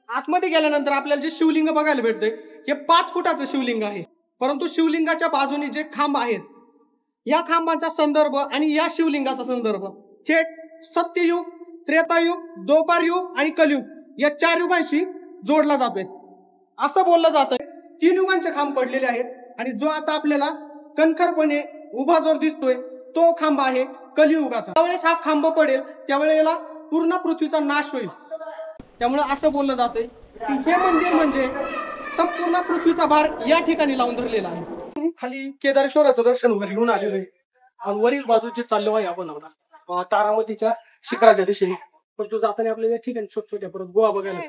Speaker 1: आतमध्ये गेल्यानंतर आपल्याला जे शिवलिंग बघायला भेटतंय हे 5 फुटाचं शिवलिंग आहे. परंतु शिवलिंगाच्या बाजूने जे खांब आहेत, या खांबाचा संदर्भ आणि या शिवलिंगाचा संदर्भ थेट सत्ययुग, त्रेतायुग, द्वापारयुग आणि कलियुग या 4 युगांशी जोडला जातोय. असं बोललं जातंय 3 युगांचे खांब पडलेले आहेत, आणि जो आता आपल्याला कणखरपणे उभा जोर दिसतोय तो खांब आहे कलियुगाचा. त्यावेळेस हा खांब पडेल त्यावेळेला पूर्ण पृथ्वीचा नाश होईल. त्यामुळे असं बोललं जातंय की हे मंदिर म्हणजे संपूर्ण पृथ्वीचा भार या ठिकाणी लावून धरलेला आहे. खाली केदारेश्वराचं दर्शन वगैरे घेऊन आलेलो आहे. आणि वरील बाजूचे चाललो आहे आपण आता तारामतीच्या शिखराच्या दिशेने. पण तो जाताना आपल्याला या ठिकाणी छोट्या परत गुहा बघायला,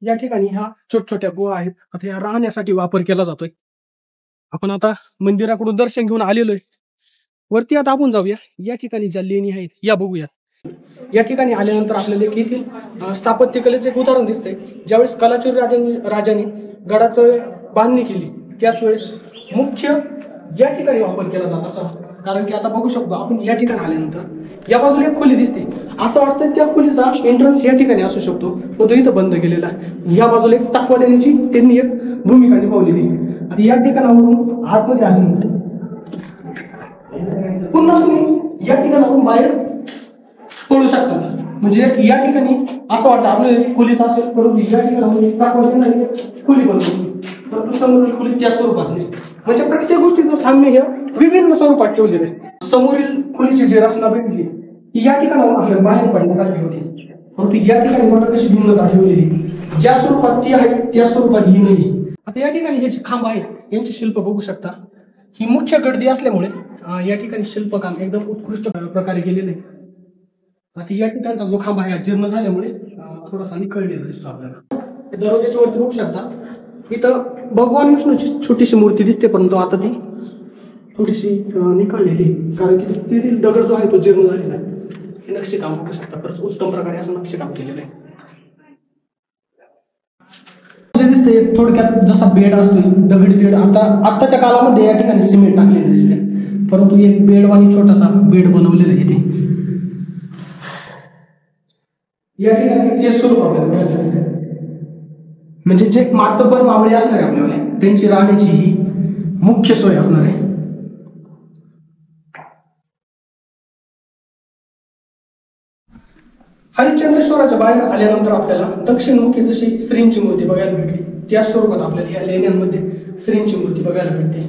Speaker 1: या ठिकाणी ह्या छोट्या गुहा आहेत. आता या राहण्यासाठी वापर केला जातोय. आपण आता मंदिराकडून दर्शन घेऊन आलेलो आहे. वरती आता आपण जाऊया. या ठिकाणी ज्या लेणी आहेत या बघूया. या ठिकाणी आल्यानंतर आपल्याला एक येथील स्थापत्य कलेचे एक उदाहरण दिसतंय. ज्यावेळेस कलाचूर राजाने गडाचं बांधणी केली त्याच वेळेस मुख्य या ठिकाणी वापर केला जात असा. कारण की आता बघू शकतो आपण या ठिकाणी आल्यानंतर या बाजूला एक खोली दिसते. असं वाटतं त्या खोलीचा एंट्रन्स या ठिकाणी असू शकतो, पण तो इथं बंद केलेला आहे. या बाजूला एक टाकवा देण्याची त्यांनी एक भूमिका निभावलेली. आणि या ठिकाणावरून आतमध्ये आल्यानंतर पुन्हा तुम्ही या ठिकाणावरून बाहेर पडू शकतात. म्हणजे या ठिकाणी असं वाटतं आपण खोलीचा असेल, परंतु या ठिकाणावरून टाकवा खोली बनवली, परंतु समोरील खोली त्या स्वरूपात नाही. म्हणजे प्रत्येक गोष्टीचं साम्य हे विभिन्न स्वरूपात ठेवलेलं आहे. समोरील खोलीची जी रचना भेटली ही या ठिकाणावरून आपल्याला बाहेर पडण्यासाठी होती, परंतु या ठिकाणी मात्र कशी भिन्नता ठेवलेली, ज्या स्वरूपात ती आहे त्या स्वरूपात ही नाही. आता या ठिकाणी हे जे खांब आहेत यांचे शिल्प बघू शकता. ही मुख्य गडदी असल्यामुळे या ठिकाणी शिल्पकाम एकदम उत्कृष्ट प्रकारे केलेलं आहे. आता या ठिकाणचा जो खांब आहे जीर्ण झाल्यामुळे थोडासा निखळलेला दिसतो आपल्याला. दरवाजाच्या वरती बघू शकता इथं भगवान विष्णूची छोटीशी मूर्ती दिसते, परंतु आता ती थोडीशी निखळलेली, कारण की तेथील दगड जो आहे तो जीर्ण झालेला आहे. हे नक्षीकाम बघू शकता, खरंच उत्तम प्रकारे असं नक्षीकाम केलेलं आहे. दिसते थोडक्यात जसा बेड असतो दगडी बेड, आताच्या काळामध्ये या ठिकाणी सिमेंट टाकलेले दिसते, परंतु एक बेड आणि छोटासा बेड बनवलेला आहे इथे. या ठिकाणी केस स्वरूप आपल्याला म्हणजे जे मातब्बर मावळे असणार आहे आपल्याला त्यांची राहण्याची ही मुख्य सोय असणार आहे. हरिश्चंद्रेश्वराच्या बाहेर आल्यानंतर आपल्याला दक्षिणमुखी जशी श्रींची मूर्ती बघायला भेटली त्या स्वरूपात आपल्याला या लेण्यांमध्ये श्रींची मूर्ती बघायला भेटते.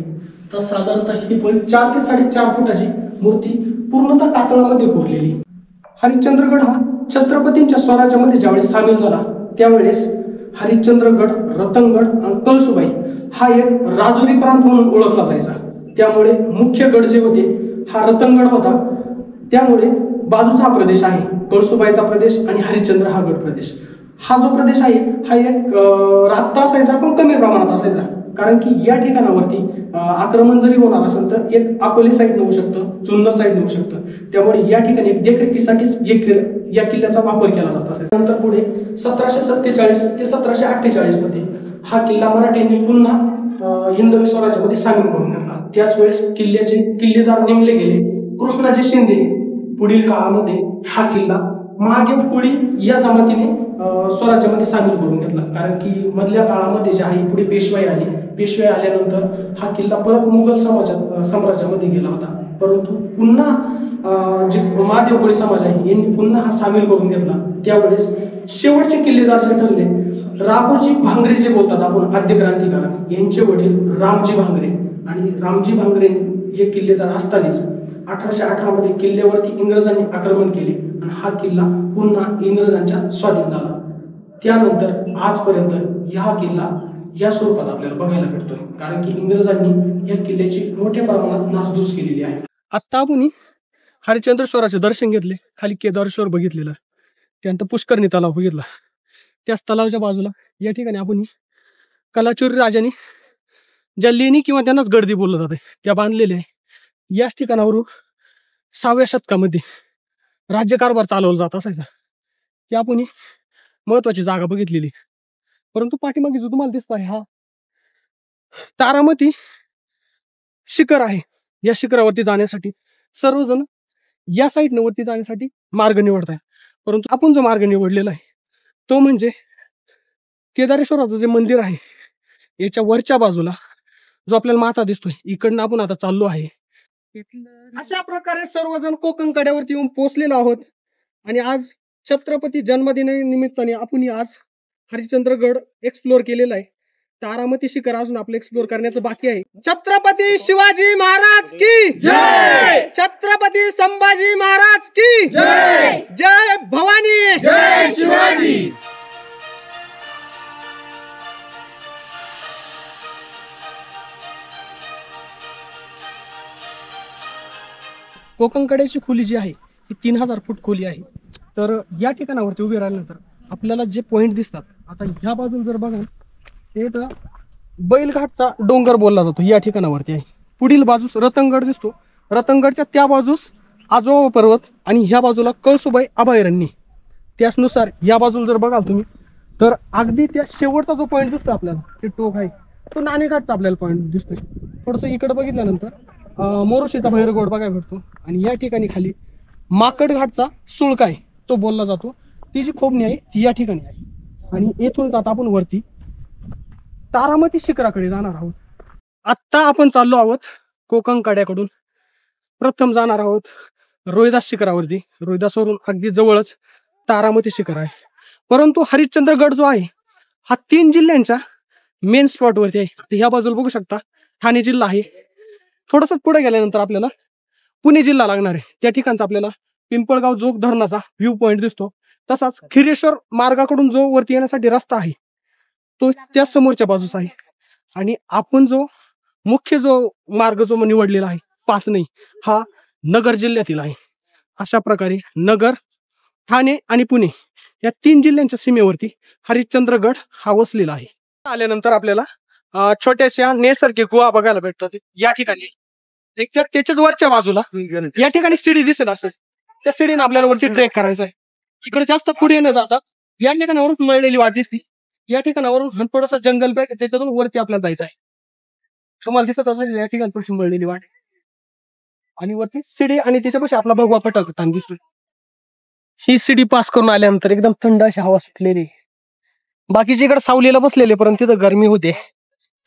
Speaker 1: तर साधारणतः ही पण 4 ते 4.5 फुटाची मूर्ती पूर्णतः कातळामध्ये कोरलेली. हरिश्चंद्रगड हा छत्रपतींच्या स्वराज्यामध्ये ज्यावेळेस सामील झाला त्यावेळेस हरिश्चंद्रगड, रतनगड आणि कळसुबाई हा एक राजुरी प्रांत म्हणून ओळखला जायचा. त्यामुळे मुख्य गड जे होते हा रतनगड होता. त्यामुळे बाजूचा हा प्रदेश आहे कळसुबाईचा प्रदेश आणि हरिश्चंद्र हा गड प्रदेश. हा जो प्रदेश आहे हा एक रात असायचा पण कमी प्रमाणात असायचा. कारण की या ठिकाणावरती आक्रमण जरी होणार असेल तर एक अकोले साईड होऊ शकतं, जुन्नर साईड होऊ शकतं. त्यामुळे या ठिकाणी एक देखरेखीसाठीच या किल्ल्याचा वापर केला जात असायचा. नंतर पुढे 1747 ते 1748 मध्ये हा किल्ला मराठ्यांनी पुन्हा हिंदवी स्वराज्यामध्ये सामील करून घेतला. त्याच वेळेस किल्ल्याचे किल्लेदार नेमले गेले कृष्णाजी शिंदे. पुढील काळामध्ये हा किल्ला महादेव कोळी या जमातीने स्वराज्यामध्ये सामील करून घेतला. कारण की मधल्या काळामध्ये जे आहे पुढे पेशवाई आली. पेशवाई आल्यानंतर हा किल्ला परत मुघल साम्राज्यामध्ये गेला होता. परंतु पुन्हा जे महादेव कोळी समाज आहे यांनी पुन्हा हा सामील करून घेतला. त्यावेळेस शेवटचे किल्लेदार जे ठरले राघोजी भांगरे जे बोलतात आपण आद्य क्रांतिकारक यांचे वडील रामजी भांगरे. आणि रामजी भांगरे हे किल्लेदार असतानाच 1818 मध्ये किल्ल्यावरती इंग्रजांनी आक्रमण केले आणि हा किल्ला पुन्हा इंग्रजांच्या स्वाधीन झाला. त्यानंतर आजपर्यंत हा किल्ला या स्वरूपात आपल्याला बघायला भेटतोय. कारण की इंग्रजांनी या किल्ल्याची मोठ्या प्रमाणात नासधूस केलेली आहे. आता आपण हरिश्चंद्रेश्वराचे दर्शन घेतले, खाली केदारेश्वर बघितलेलं, त्यानंतर पुष्करणी तलाव बघितला. त्याच तलावाच्या बाजूला या ठिकाणी आपण कलाचुरी राजाने ज्या लेणी किंवा त्यांनाच गर्दी बोललं जाते त्या बांधलेल्या आहे. याच ठिकाणावरून 6व्या शतकामध्ये राज्यकारभार चालवला जात असायचा. ती आपण महत्वाची जागा बघितलेली. परंतु पाठीमागे जो तुम्हाला दिसतो आहे हा तारामती शिखर आहे. या शिखरावरती जाण्यासाठी सर्वजण या साईडनं वरती जाण्यासाठी मार्ग निवडत आहे. परंतु आपण जो मार्ग निवडलेला आहे तो म्हणजे केदारेश्वराचं जे मंदिर आहे याच्या वरच्या बाजूला जो आपल्याला माथा दिसतोय इकडनं आपण आता चाललो आहे. अशा प्रकारे सर्वजण कोकण कड्यावरती येऊन पोहोचलेलो आहोत. आणि आज छत्रपती जन्मदिनानिमित्ताने आपण आज हरिश्चंद्रगड एक्सप्लोअर केलेला आहे. तारामती शिखर अजून आपलं एक्सप्लोअर करण्याचं बाकी आहे. छत्रपती शिवाजी महाराज की जय, छत्रपती संभाजी महाराज की जय, जय भवानी, जय शिवाजी. कोकण कड्याची खोली जी आहे ही 3000 फूट खोली आहे. तर या ठिकाणावरती उभे राहिल्यानंतर आपल्याला जे पॉइंट दिसतात आता ह्या बाजूला जर बघा ते तर बैलघाटचा डोंगर बोलला जातो या ठिकाणावरती आहे. पुढील बाजूस रतनगड दिसतो. रतनगडच्या त्या बाजूस आजोबा पर्वत आणि ह्या बाजूला कळसुबाई अभयारण्य. त्याचनुसार या बाजूला जर बघाल तुम्ही तर अगदी त्या शेवटचा जो पॉईंट दिसतो आपल्याला ते टोक आहे तो नाणेघाटचा आपल्याला पॉईंट दिसतोय. थोडंसं इकडे बघितल्यानंतर मोरोशीचा भैरगड बघायला भेटतो. आणि या ठिकाणी खाली माकडघाटचा सुळका आहे तो बोलला जातो. ती जी खोबणी आहे ती या ठिकाणी आहे. आणि येथून जाता आपण वरती तारामती शिखराकडे जाणार आहोत. आत्ता आपण चाललो आहोत कोकण कड्याकडून. प्रथम जाणार आहोत रोहिदास शिखरावरती. रोहिदासवरून अगदी जवळच तारामती शिखर आहे. परंतु हरिश्चंद्रगड जो आहे हा 3 जिल्ह्यांच्या मेन स्पॉटवरती आहे. तर ह्या बाजूला बघू शकता ठाणे जिल्हा आहे. थोडंसं पुढे गेल्यानंतर आपल्याला पुणे जिल्हा लागणार आहे. त्या ठिकाणचा आपल्याला पिंपळगाव जोग धरणाचा व्ह्यू पॉईंट दिसतो. तसाच खिरेश्वर मार्गाकडून जो वरती येण्यासाठी रस्ता आहे तो त्या समोरच्या बाजूस आहे. आणि आपण जो मुख्य जो मार्ग जो निवडलेला आहे पाचनई हा नगर जिल्ह्यातील आहे. अशा प्रकारे नगर, ठाणे आणि पुणे या 3 जिल्ह्यांच्या सीमेवरती हरिश्चंद्रगड हा वसलेला आहे. आल्यानंतर आपल्याला छोट्याशा नैसर्गिक गुहा बघायला भेटतात. या ठिकाणी एक्झॅक्ट त्याच्याच वरच्या बाजूला या ठिकाणी सीडी दिसत असेल त्या सीडीने आपल्याला वरती ट्रेक करायचा आहे. इकडे जास्त पुढे न जाता या ठिकाणावरून मळलेली वाट दिसती. या ठिकाणावरून थोडासा जंगल बॅग त्याच्यातून वरती आपल्याला जायचं आहे. तुम्हाला दिसत असेल या ठिकाणी थोडीशी मळलेली वाट आणि वरती सीडी आणि त्याच्यापाशी आपला भगवा पटक दिसतोय. ही सीडी पास करून आल्यानंतर एकदम थंड अशी हवा सुटलेली. बाकीच्या इकडे सावलीला बसलेले परंतु तिथं गरमी होते.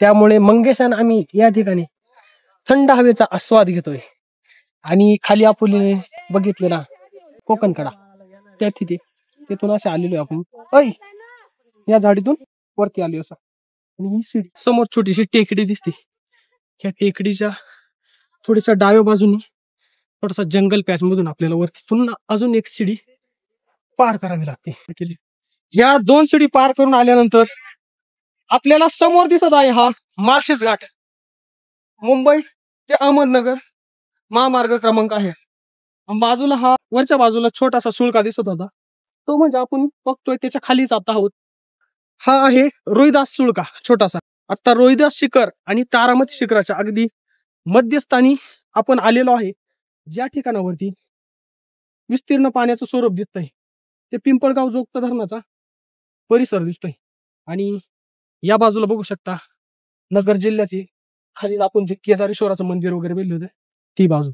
Speaker 1: त्यामुळे मंगेश आणि आम्ही या ठिकाणी थंड हवेचा आस्वाद घेतोय. आणि खाली आपण बघितलेला कोकण कडा त्या तिथे तिथून असे आलेलो आपण या झाडीतून वरती आलो असं. आणि ही सीडी समोर छोटीशी टेकडी दिसते. ह्या टेकडीच्या थोड्याशा डाव्या बाजूनी थोडासा जंगल पॅच मधून आपल्याला वरती पुन्हा अजून एक सीडी पार करावी लागते. ह्या 2 सीडी पार करून आल्यानंतर आपल्याला समोर दिसत आहे हा माळशेज घाट. मुंबई ते अहमदनगर महामार्ग क्रमांक आहे. बाजूला हा वरच्या बाजूला छोटासा सुळका दिसत होता तो म्हणजे आपण बघतोय त्याच्या खालीच आता आहोत. हा आहे रोहिदास सुळका छोटासा. आता रोहिदास शिखर आणि तारामती शिखराच्या अगदी मध्यस्थानी आपण आलेलो आहे. ज्या ठिकाणावरती विस्तीर्ण पाण्याचं स्वरूप दिसतंय ते पिंपळगाव जोगचा धरणाचा परिसर दिसतोय. आणि या बाजूला बघू शकता नगर जिल्ह्याची खाली आपण जे केदारेश्वराचं मंदिर वगैरे बघितलं होतं ती बाजू.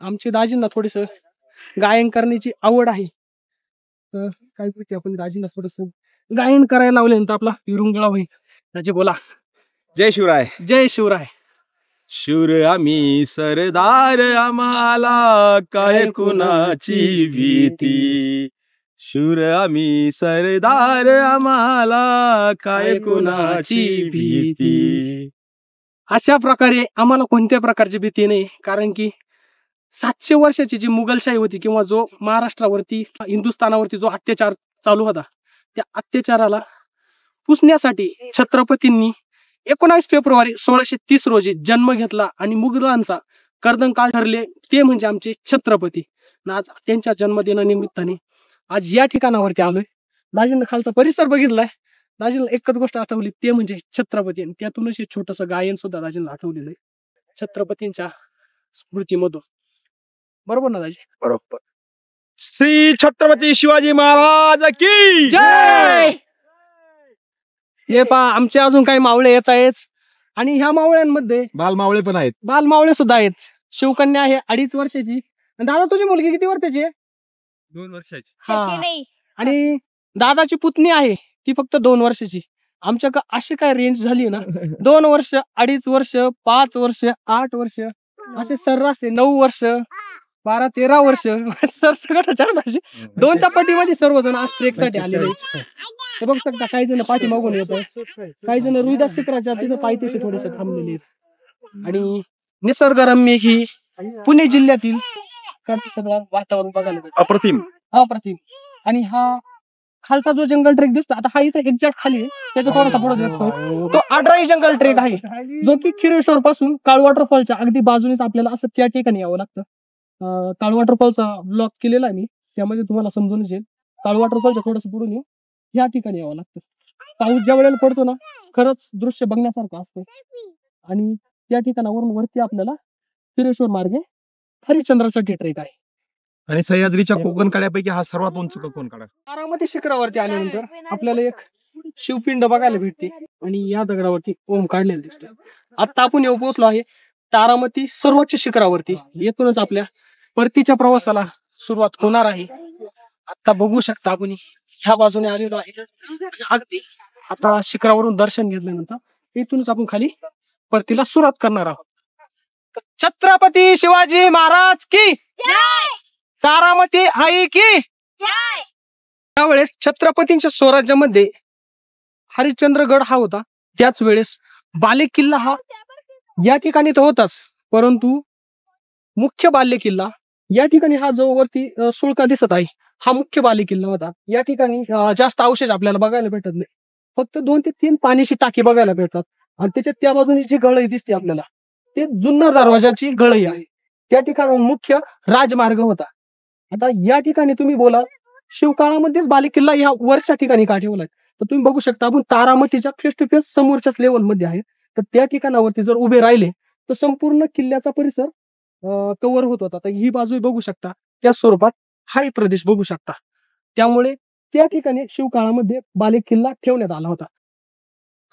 Speaker 1: आमच्या दाजींना थोडस गायन करण्याची आवड आहे तर काय करते आपण दाजींना थोडस गायन करायला लावल्यानंतर आपला विरुंगळा होईल. दाजी बोला.
Speaker 2: जय शिवराय.
Speaker 1: जय शिवराय.
Speaker 2: शूर आम्ही सरदार आम्हाला काय कुणाची भीती. शूर आम्ही सरदार आम्हाला काय कुणाची भीती.
Speaker 1: अशा प्रकारे आम्हाला कोणत्या प्रकारची भीती नाही. कारण की 700 वर्षाची जी मुघलशाही होती किंवा जो महाराष्ट्रावरती हिंदुस्थानावरती जो अत्याचार चालू होता त्या अत्याचाराला पुसण्यासाठी छत्रपतींनी 19 फेब्रुवारी 1630 रोजी जन्म घेतला आणि मुघलांचा कर्दनकाळ ठरले ते म्हणजे आमचे छत्रपती. आज त्यांच्या जन्मदिनानिमित्ताने आज या ठिकाणावरती आलोय. दाजींना खालचा परिसर बघितलाय. दाजींना एकच गोष्ट आठवली ते म्हणजे छत्रपती. आणि त्यातूनच हे छोटस गायन सुद्धा दाजींना आठवलेलं आहे छत्रपतींच्या स्मृतीमधून. बरोबर ना दाजी?
Speaker 2: बरोबर. श्री छत्रपती शिवाजी महाराज की
Speaker 1: जय. हे पहा आमचे अजून काही मावळे येत आहेत आणि ह्या मावळ्यांमध्ये
Speaker 2: बालमावळे पण आहेत.
Speaker 1: बालमावळे सुद्धा आहेत. शिवकन्या आहे 2.5 वर्षाची. दादा तुझी मुलगी किती वर्षाची आहे?
Speaker 2: 2 वर्षाची.
Speaker 1: हा. आणि दादाची पुतणी आहे ती फक्त 2 वर्षाची. आमच्याकडे अशी काय रेंज झाली ना 2 वर्ष 2.5 वर्ष 5 वर्ष 8 वर्ष असे सर्रास आहे. 9 वर्ष 12-13 वर्ष सर सगळं 2च्या पटीमध्ये सर्वजण आज ट्रेक साठी आलेले आहेत. हे बघू शकता काही जण पाठीमागून येत आहेत. काही जण रोहिदास शिखराच्या तिथं पायथ्याशी थोडेसे थांबलेले आहेत. आणि निसर्गरम्य ही पुणे जिल्ह्यातील सगळं वातावरण बघायला भेटतं.
Speaker 2: अप्रतिम.
Speaker 1: अप्रतिम. आणि हा खालचा जो जंगल ट्रेक दिसतो आता हा इथं एक्झॅक्ट खाली आहे त्याचा थोडासा पुढे दिसतो तो आडराई जंगल ट्रेक आहे जो की खिरेश्वर पासून काळ वॉटरफॉलच्या अगदी बाजूनेच आपल्याला असं त्या ठिकाणी यावं लागतं. काळ वॉटरफॉलचा ब्लॉक केलेला आहे मी त्यामध्ये तुम्हाला समजून येईल. काळ वॉटरफॉलच्या थोडंसं पुढून ह्या ठिकाणी यावं लागतं. पाऊस ज्या वेळेला पडतो ना खरंच दृश्य बघण्यासारखं असतं. आणि त्या ठिकाणावरून वरती आपल्याला खिरेश्वर मार्गे हरिश्चंद्रासाठी ट्रेक आहे.
Speaker 2: आणि सह्याद्रीच्या कोकण कड्यापैकी हा सर्वात उंच कोकण कडा.
Speaker 1: तारामती शिखरावरती आल्यानंतर आपल्याला एक शिवपिंड बघायला भेटते आणि या दगडावरती ओम काढलेला दिसतोय. आता आपण येऊ पोहोचलो आहे तारामती सर्वोच्च शिखरावरती. येथूनच आपल्या परतीच्या प्रवासाला सुरुवात होणार आहे. आता बघू शकता आपण ह्या बाजूने आलेलो आहे. अगदी आता शिखरावरून दर्शन घेतल्यानंतर इथूनच आपण खाली परतीला सुरुवात करणार आहोत. छत्रपती शिवाजी महाराज की तारामती आई की. त्यावेळेस छत्रपतींच्या स्वराज्यामध्ये हरिश्चंद्रगड हा होता. त्याच वेळेस बाले किल्ला हा या ठिकाणी तर होताच परंतु मुख्य बाल्य किल्ला या ठिकाणी हा जो वरती सुळका दिसत आहे हा मुख्य बाले किल्ला होता. या ठिकाणी जास्त अवशेष आपल्याला बघायला भेटत नाही. फक्त 2 ते 3 पाण्याची टाकी बघायला भेटतात. आणि त्याच्या त्या बाजूने जी गळई दिसते आपल्याला ते जुन्नर दरवाजाची गळई आहे. त्या ठिकाणी मुख्य राजमार्ग होता. आता या ठिकाणी तुम्ही बोला शिवकाळामध्येच बाले किल्ला ह्या वरच्या ठिकाणी का ठेवलाय तर तुम्ही बघू शकता आपण तारामतीच्या फेस टू फेस समोरच्याच लेवल मध्ये आहे. तर त्या ठिकाणावरती जर उभे राहिले तर संपूर्ण किल्ल्याचा परिसर कव्हर होत होता. तर ही बाजू बघू शकता त्या स्वरूपात हाही प्रदेश बघू शकता. त्यामुळे त्या ठिकाणी शिवकाळामध्ये बाले किल्ला ठेवण्यात आला होता.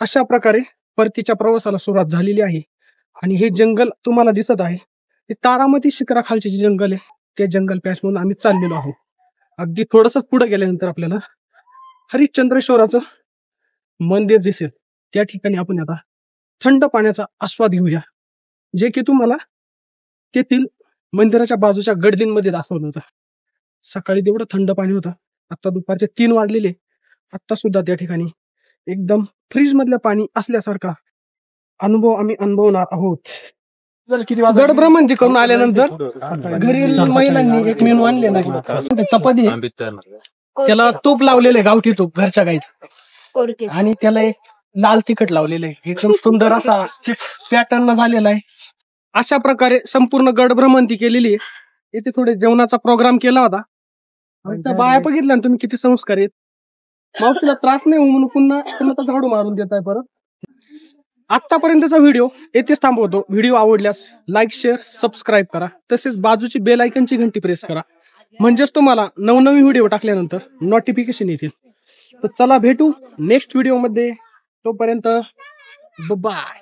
Speaker 1: अशा प्रकारे परतीच्या प्रवासाला सुरुवात झालेली आहे. आणि हे जंगल तुम्हाला दिसत आहे ते तारामती शिखराखालचे जे जंगल आहे ते जंगल पॅच म्हणून आम्ही चाललेलो आहोत. अगदी थोडंसंच पुढे गेल्यानंतर आपल्याला हरिश्चंद्रेश्वराचं मंदिर दिसेल. त्या ठिकाणी आपण आता थंड पाण्याचा आस्वाद घेऊया, जे की तुम्हाला तेथील मंदिराच्या बाजूच्या गडदींमध्ये दाखवलं होतं. सकाळी तेवढं थंड पाणी होतं. आता दुपारचे 3 वाजलेले. आता सुद्धा त्या ठिकाणी एकदम फ्रीज मधलं पाणी असल्यासारखा अनुभव आम्ही अनुभवणार आहोत. गड भ्रमंती करून आल्यानंतर घरी महिलांनी एक मेनू आणलेला आहे. चपाती आहे. त्याला तूप लावलेलं आहे, गावठी तूप घरच्या गाईचं, आणि त्याला एक लाल तिखट लावलेलं आहे. एकदम सुंदर असा पॅटर्न झालेला आहे. अशा प्रकारे संपूर्ण गड भ्रमंती केलेली आहे. इथे थोडे जेवणाचा प्रोग्राम केला होता. आणि त्या बाया बघितल्या ना तुम्ही किती संस्कार आहेत. मावशीला त्रास नाही होऊ म्हणून पुन्हा तर झाडू मारून देत आहे परत. आतापर्यंतचा व्हिडिओ येथेच थांबवतो. व्हिडिओ आवडल्यास लाईक, शेअर, सबस्क्राईब करा. तसेच बाजूची बेल आयकनची घंटी प्रेस करा, म्हणजेच तुम्हाला नवनवीन व्हिडिओ टाकल्यानंतर नोटिफिकेशन येतील. तर चला भेटू नेक्स्ट व्हिडिओ मध्ये. तोपर्यंत बाय.